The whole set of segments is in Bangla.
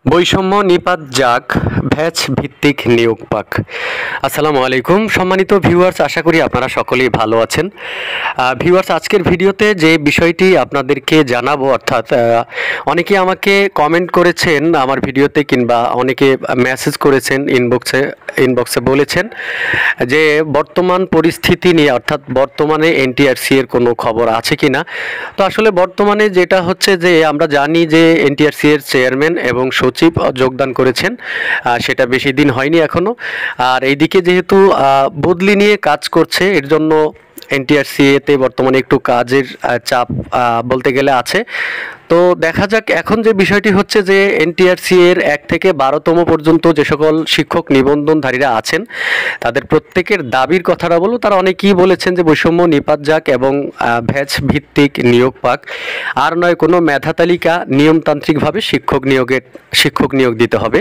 বৈষম্য নিপাত যাক, ভ্যাচ ভিত্তিক নিয়োগ পাক। আসসালামু আলাইকুম সম্মানিত ভিউয়ার্স, আশা করি আপনারা সকলেই ভালো আছেন। ভিউয়ার্স, আজকের ভিডিওতে যে বিষয়টি আপনাদেরকে জানাবো, অর্থাৎ অনেকে আমাকে কমেন্ট করেছেন আমার ভিডিওতে, কিংবা অনেকে মেসেজ করেছেন ইনবক্সে বলেছেন যে বর্তমান পরিস্থিতি নিয়ে, অর্থাৎ বর্তমানে এনটিআরসি এর কোনো খবর আছে কি না। তো আসলে বর্তমানে যেটা হচ্ছে যে আমরা জানি যে এনটিআরসি এর চেয়ারম্যান এবং সচিব যোগদান করেছেন, সেটা বেশি দিন হয়নি এখনও। আর এইদিকে যেহেতু বদলি নিয়ে কাজ করছে, এর জন্য এনটিআরসি এতে বর্তমানে একটু কাজের চাপ বলতে গেলে আছে। তো দেখা যাক, এখন যে বিষয়টি হচ্ছে যে এনটিআরসি এর 1 থেকে 12তম পর্যন্ত যে সকল শিক্ষক নিবন্ধনধারীরা আছেন তাদের প্রত্যেকের দাবির কথাটা বলবো। তারা অনেকেই বলেছেন যে বৈষম্য নিপাত যাক এবং ভ্যাচ ভিত্তিক নিয়োগ পাক, আর নয় কোনো মেধা তালিকা, নিয়মতান্ত্রিকভাবে শিক্ষক নিয়োগ দিতে হবে।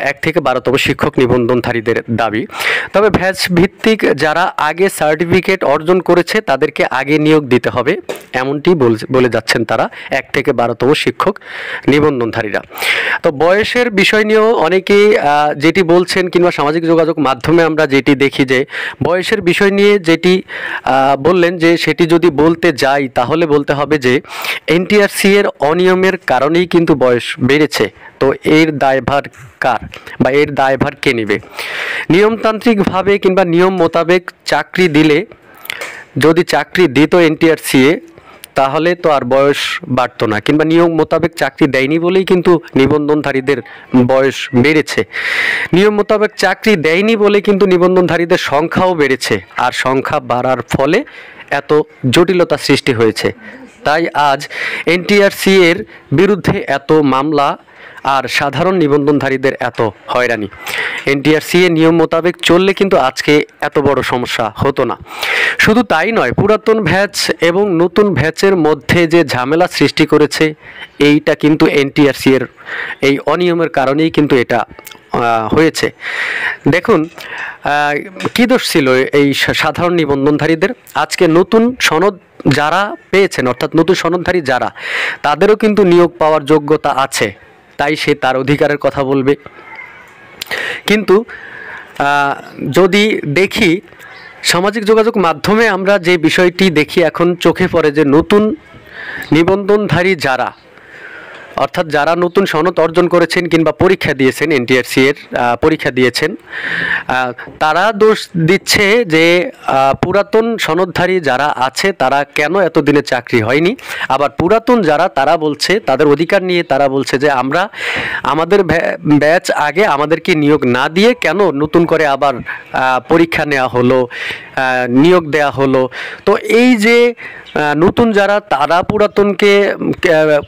1 থেকে 12তম শিক্ষক নিবন্ধনধারীদের দাবি। তবে ভ্যাচ ভিত্তিক যারা আগে সার্টিফিকেট অর্জন করেছে তাদেরকে আগে নিয়োগ দিতে হবে, এমনটি বলে যাচ্ছেন তারা 1 থেকে 12তম শিক্ষক নিবন্ধনধারীরা। তো বয়সের বিষয় নিয়েও অনেকেই যেটি বলছেন, কিংবা সামাজিক যোগাযোগ মাধ্যমে আমরা যেটি দেখি যে বয়সের বিষয় নিয়ে যেটি বললেন, যে সেটি যদি বলতে যাই তাহলে বলতে হবে যে এনটিআরসি এর অনিয়মের কারণেই কিন্তু বয়স বেড়েছে। তো এর দায়ভার কার, বা এর দায়ভার কে নেবে? নিয়মতান্ত্রিকভাবে কিংবা নিয়ম মোতাবেক চাকরি দিলে, যদি চাকরি দিত এনটিআরসি তাহলে তো আর বয়স বাড়তো না, কিংবা নিয়ম মোতাবেক চাকরি দেয়নি বলেই কিন্তু নিবন্ধনধারীদের বয়স বেড়েছে। নিয়ম মোতাবেক চাকরি দেয়নি বলে কিন্তু নিবন্ধনধারীদের সংখ্যাও বেড়েছে, আর সংখ্যা বাড়ার ফলে এত জটিলতা সৃষ্টি হয়েছে। তাই আজ এনটিআরসি এর বিরুদ্ধে এত মামলা আর সাধারণ নিবন্ধনধারীদের এত হয়রানি। এনটিআরসি এর নিয়ম মোতাবেক চললে কিন্তু আজকে এত বড় সমস্যা হতো না। শুধু তাই নয়, পুরাতন ভ্যাচ এবং নতুন ভ্যাচের মধ্যে যে ঝামেলা সৃষ্টি করেছে, এইটা কিন্তু এনটিআরসি এর এই অনিয়মের কারণেই কিন্তু এটা হয়েছে। দেখুন, কী দোষ ছিল এই সাধারণ নিবন্ধনধারীদের? আজকে নতুন সনদ যারা পেয়েছেন, অর্থাৎ নতুন সনদধারী যারা, তাদেরও কিন্তু নিয়োগ পাওয়ার যোগ্যতা আছে, তাই সে তার অধিকারের কথা বলবে। কিন্তু যদি দেখি সামাজিক যোগাযোগ মাধ্যমে আমরা যে বিষয়টি দেখি, এখন চোখে পড়ে যে নতুন নিবন্ধনধারী যারা, অর্থাৎ যারা নতুন সনদ অর্জন করেছেন কিংবা পরীক্ষা দিয়েছেন, এনটিআরসি এর পরীক্ষা দিয়েছেন, তারা দোষ দিচ্ছে যে পুরাতন সনদধারী যারা আছে তারা কেন এতদিনে চাকরি হয়নি। আবার পুরাতন যারা, তারা বলছে, তাদের অধিকার নিয়ে তারা বলছে যে আমাদের ব্যাচ আগে আমাদেরকে নিয়োগ না দিয়ে কেন নতুন করে আবার পরীক্ষা নেওয়া হলো, নিয়োগ দেয়া হলো। তো এই যে নতুন যারা, তারা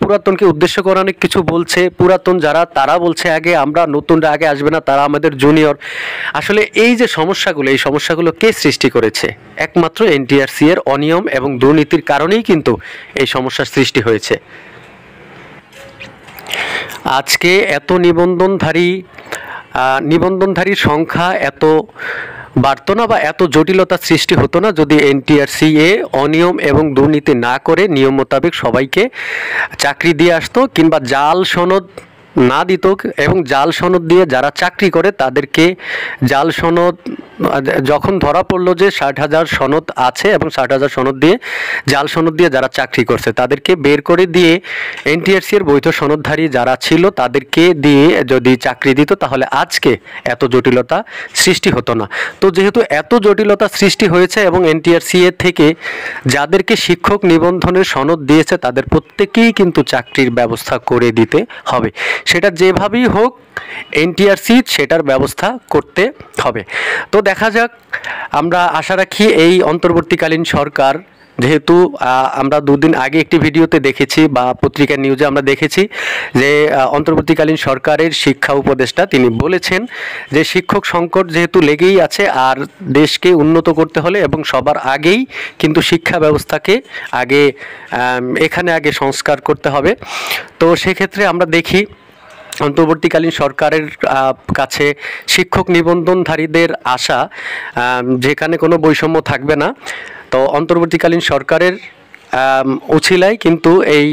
পুরাতনকে উদ্দেশ্য করে অনেক কিছু বলছে। পুরাতন যারা, তারা বলছে আগে আমরা, নতুনরা আগে আসবে না, তারা আমাদের জুনিয়র। আসলে এই যে সমস্যাগুলো, এই সমস্যাগুলো কে সৃষ্টি করেছে? একমাত্র এনটিআরসি এর অনিয়ম এবং দুর্নীতির কারণেই কিন্তু এই সমস্যার সৃষ্টি হয়েছে। আজকে এত নিবন্ধনধারীর সংখ্যা এত বাড়তো না, বা এত জটিলতা সৃষ্টি হতো না, যদি এনটিআরসি অনিয়ম এবং দুর্নীতি না করে নিয়ম মোতাবেক সবাইকে চাকরি দিয়ে আসতো, কিংবা জাল সনদ না দিত। এবং জাল সনদ দিয়ে যারা চাকরি করে তাদেরকে জাল সনদ, যখন ধরা পড়লো যে 60,000 সনদ আছে এবং 60,000 সনদ দিয়ে, জাল সনদ দিয়ে যারা চাকরি করছে তাদেরকে বের করে দিয়ে এনটিআরসি এর বৈধ সনদধারী যারা ছিল তাদেরকে দিয়ে যদি চাকরি দিত, তাহলে আজকে এত জটিলতা সৃষ্টি হতো না। তো যেহেতু এত জটিলতা সৃষ্টি হয়েছে এবং এনটিআরসি এর থেকে যাদেরকে শিক্ষক নিবন্ধনের সনদ দিয়েছে তাদের প্রত্যেকেই কিন্তু চাকরির ব্যবস্থা করে দিতে হবে। সেটা যেভাবেই হোক এনটিআরসি সেটার ব্যবস্থা করতে হবে। তো দেখা যাক, আমরা আশা রাখি এই অন্তর্বর্তীকালীন সরকার, যেহেতু আমরা দুদিন আগে একটি ভিডিওতে দেখেছি বা পত্রিকার নিউজে আমরা দেখেছি যে অন্তর্বর্তীকালীন সরকারের শিক্ষা উপদেষ্টা তিনি বলেছেন যে শিক্ষক সংকট যেহেতু লেগেই আছে, আর দেশকে উন্নত করতে হলে এবং সবার আগেই কিন্তু শিক্ষা ব্যবস্থাকে আগে সংস্কার করতে হবে। তো সেক্ষেত্রে আমরা দেখি অন্তর্বর্তীকালীন সরকারের কাছে শিক্ষক নিবন্ধনধারীদের আশা, যেখানে কোনো বৈষম্য থাকবে না। তো অন্তর্বর্তীকালীন সরকারের উছিলায় কিন্তু এই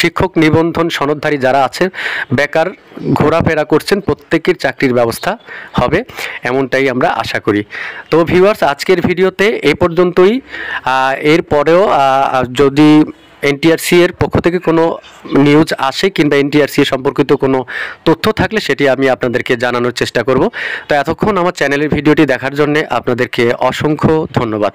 শিক্ষক নিবন্ধন সনদধারী যারা আছেন, বেকার ঘোরাফেরা করছেন, প্রত্যেকের চাকরির ব্যবস্থা হবে, এমনটাই আমরা আশা করি। তো ভিউয়ার্স, আজকের ভিডিওতে এ পর্যন্তই। এরপরেও যদি এনটিআরসি এর পক্ষ থেকে কোনো নিউজ আসে কিংবা এনটিআরসি সম্পর্কিত কোনো তথ্য থাকলে সেটি আমি আপনাদেরকে জানানোর চেষ্টা করব। তো এতক্ষণ আমার চ্যানেলের ভিডিওটি দেখার জন্য আপনাদেরকে অসংখ্য ধন্যবাদ।